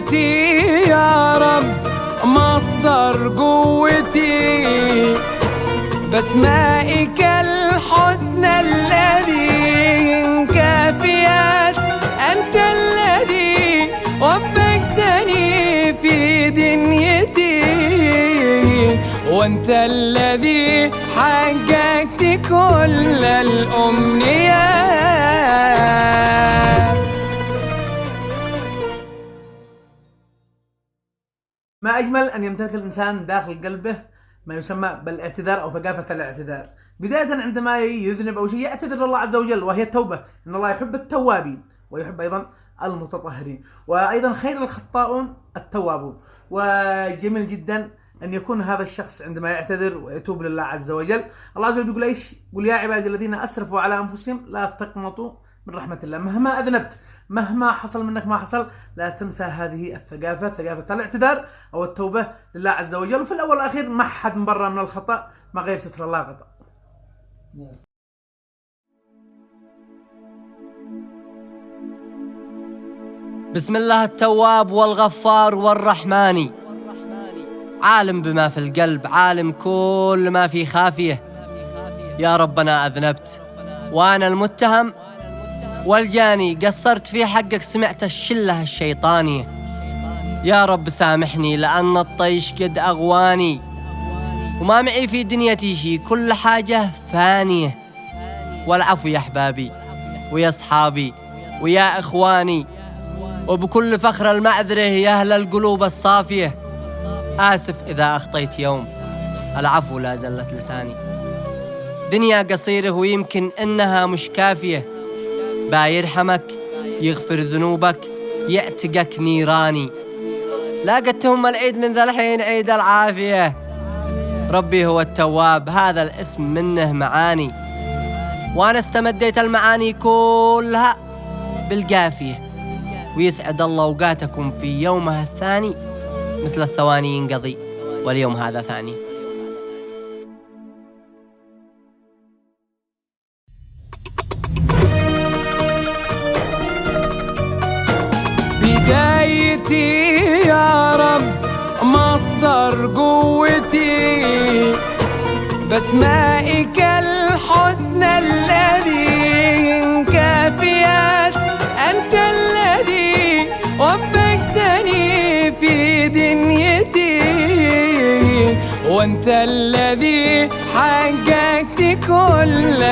بدايتي يا رب مصدر قوتي، بأسمائك الحسنى الذي كافيات، أنت الذي وفقتني في دنيتي، وأنت الذي حققت كل الأمنيات. ما أجمل أن يمتلك الإنسان داخل قلبه ما يسمى بالاعتذار أو ثقافة الاعتذار. بداية عندما يذنب أو شيء يعتذر الله عز وجل، وهي التوبة. إن الله يحب التوابين ويحب أيضا المتطهرين، وأيضا خير الخطاؤون التوابون. وجميل جدا أن يكون هذا الشخص عندما يعتذر ويتوب لله عز وجل. الله عز وجل يقول إيش؟ قل يا عبادي الذين أسرفوا على أنفسهم لا تقنطوا من رحمة الله. مهما أذنبت، مهما حصل منك ما حصل، لا تنسى هذه الثقافة، ثقافة الاعتذار أو التوبة لله عز وجل. وفي الأول والأخير ما حد مبرر من الخطأ، ما غير ستر الله خطأ. بسم الله التواب والغفار والرحمن، عالم بما في القلب، عالم كل ما في خافية. يا ربنا أذنبت وأنا المتهم والجاني، قصرت في حقك، سمعت الشلة الشيطانية. يا رب سامحني لأن الطيش قد أغواني، وما معي في دنيتي شي، كل حاجة فانية. والعفو يا أحبابي ويا أصحابي ويا إخواني، وبكل فخر المعذرة يا أهل القلوب الصافية. آسف إذا أخطيت يوم، العفو لا زلت لساني. دنيا قصيرة ويمكن إنها مش كافية، با يرحمك يغفر ذنوبك يعتقك نيراني. لاقتهم العيد من ذا الحين عيد العافية. ربي هو التواب، هذا الاسم منه معاني، وأنا استمديت المعاني كلها بالقافية. ويسعد الله أوقاتكم في يومها الثاني، مثل الثواني ينقضي واليوم هذا ثاني. بدايتي يا رب مصدر قوتي، بأسمائك الحسنى الذي كافيات، أنت الذي وفقتني في دنيتي، وأنت الذي حققت كل